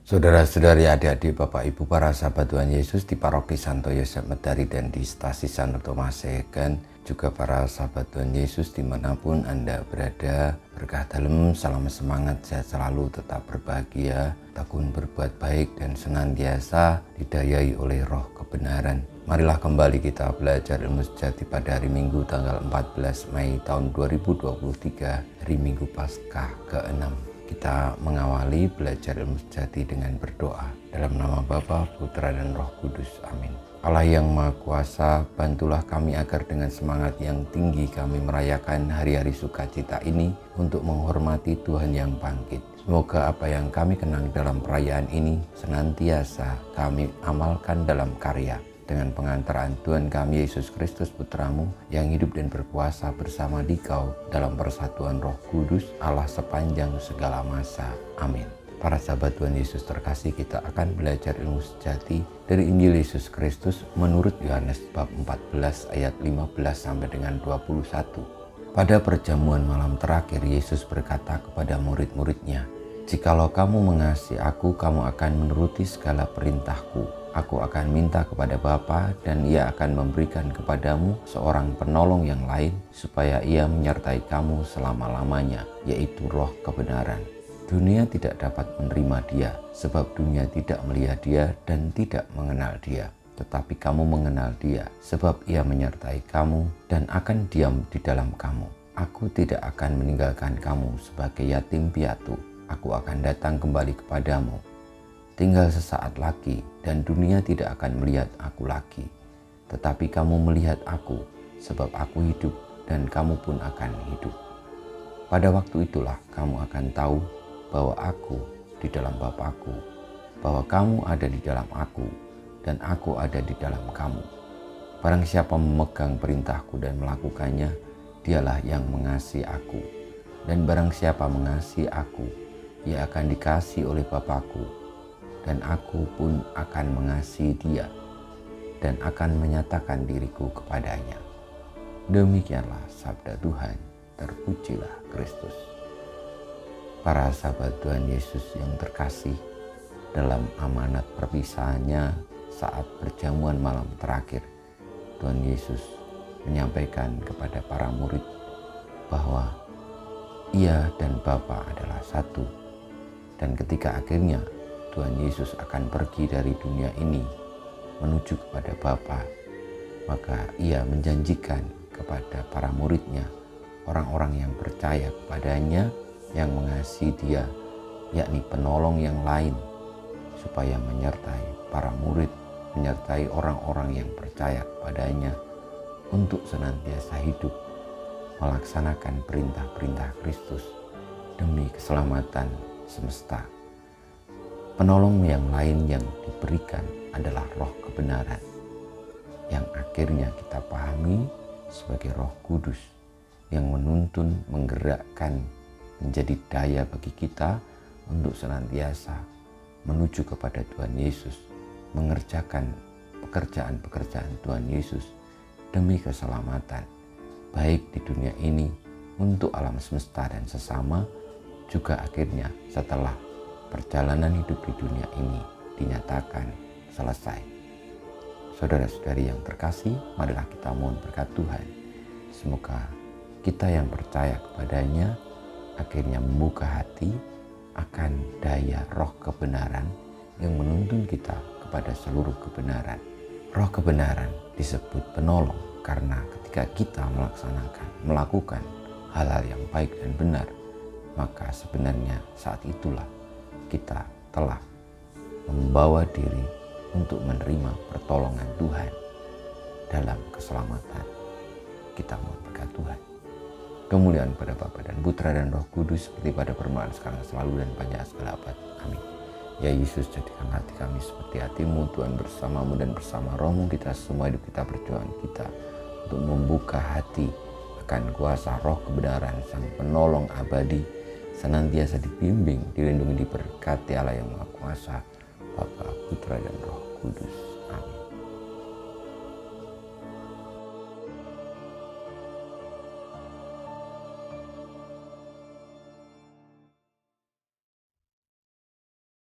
Saudara-saudari, adik-adik, Bapak Ibu, para sahabat Tuhan Yesus di Paroki Santo Yosef Medari dan di Stasi Santo Thomas Segen, juga para sahabat Tuhan Yesus dimanapun Anda berada, berkah dalam, salam semangat, sehat selalu, tetap berbahagia, tekun berbuat baik dan senantiasa didayai oleh roh kebenaran. Marilah kembali kita belajar ilmu sejati pada hari Minggu tanggal 14 Mei tahun 2023, hari Minggu Paskah ke-6. Kita mengawali belajar ilmu sejati dengan berdoa. Dalam nama Bapa, Putra, dan Roh Kudus. Amin. Allah yang Maha Kuasa, bantulah kami agar dengan semangat yang tinggi kami merayakan hari-hari sukacita ini untuk menghormati Tuhan yang bangkit. Semoga apa yang kami kenang dalam perayaan ini senantiasa kami amalkan dalam karya. Dengan pengantaran Tuhan kami Yesus Kristus Putramu yang hidup dan berkuasa bersama Dikau dalam persatuan Roh Kudus Allah sepanjang segala masa. Amin. Para sahabat Tuhan Yesus terkasih, kita akan belajar ilmu sejati dari Injil Yesus Kristus menurut Yohanes bab 14 ayat 15 sampai dengan 21. Pada perjamuan malam terakhir, Yesus berkata kepada murid-muridnya, "Jikalau kamu mengasihi aku, kamu akan menuruti segala perintahku. Aku akan minta kepada Bapa dan Ia akan memberikan kepadamu seorang penolong yang lain supaya Ia menyertai kamu selama-lamanya, yaitu Roh kebenaran. Dunia tidak dapat menerima Dia, sebab dunia tidak melihat Dia dan tidak mengenal Dia. Tetapi kamu mengenal Dia, sebab Ia menyertai kamu dan akan diam di dalam kamu. Aku tidak akan meninggalkan kamu sebagai yatim piatu. Aku akan datang kembali kepadamu. Tinggal sesaat lagi dan dunia tidak akan melihat aku lagi. Tetapi kamu melihat aku, sebab aku hidup dan kamu pun akan hidup. Pada waktu itulah kamu akan tahu bahwa aku di dalam Bapa-Ku, bahwa kamu ada di dalam aku, dan aku ada di dalam kamu. Barang siapa memegang perintahku dan melakukannya, dialah yang mengasihi aku. Dan barang siapa mengasihi aku, ia akan dikasihi oleh Bapa-Ku. Dan aku pun akan mengasihi dia dan akan menyatakan diriku kepadanya." Demikianlah sabda Tuhan, terpujilah Kristus. Para sahabat Tuhan Yesus yang terkasih, dalam amanat perpisahannya saat perjamuan malam terakhir, Tuhan Yesus menyampaikan kepada para murid bahwa Ia dan Bapa adalah satu. Dan ketika akhirnya Tuhan Yesus akan pergi dari dunia ini menuju kepada Bapa, maka Ia menjanjikan kepada para muridnya, orang-orang yang percaya kepadanya, yang mengasihi Dia, yakni penolong yang lain, supaya menyertai para murid, menyertai orang-orang yang percaya kepadanya untuk senantiasa hidup melaksanakan perintah-perintah Kristus demi keselamatan semesta. Penolong yang lain yang diberikan adalah Roh kebenaran, yang akhirnya kita pahami sebagai Roh Kudus, yang menuntun, menggerakkan, menjadi daya bagi kita untuk senantiasa menuju kepada Tuhan Yesus, mengerjakan pekerjaan-pekerjaan Tuhan Yesus demi keselamatan, baik di dunia ini untuk alam semesta dan sesama, juga akhirnya setelah perjalanan hidup di dunia ini dinyatakan selesai. Saudara-saudari yang terkasih, marilah kita mohon berkat Tuhan. Semoga kita yang percaya kepadanya akhirnya membuka hati akan daya Roh kebenaran yang menuntun kita kepada seluruh kebenaran. Roh kebenaran disebut penolong karena ketika kita melakukan hal-hal yang baik dan benar, maka sebenarnya saat itulah kita telah membawa diri untuk menerima pertolongan Tuhan dalam keselamatan. Kita mohon berkat Tuhan. Kemuliaan pada Bapa dan Putra dan Roh Kudus, seperti pada permulaan sekarang selalu dan panjang segala abad. Amin. Ya Yesus, jadikan hati kami seperti hati-Mu. Tuhan, bersama-Mu dan bersama Roh-Mu kita semua hidup kita, perjuangan kita untuk membuka hati akan kuasa Roh kebenaran, Sang Penolong abadi, senantiasa dibimbing, dilindungi, diberkati Allah yang Maha Kuasa, Bapa, Putra, dan Roh Kudus.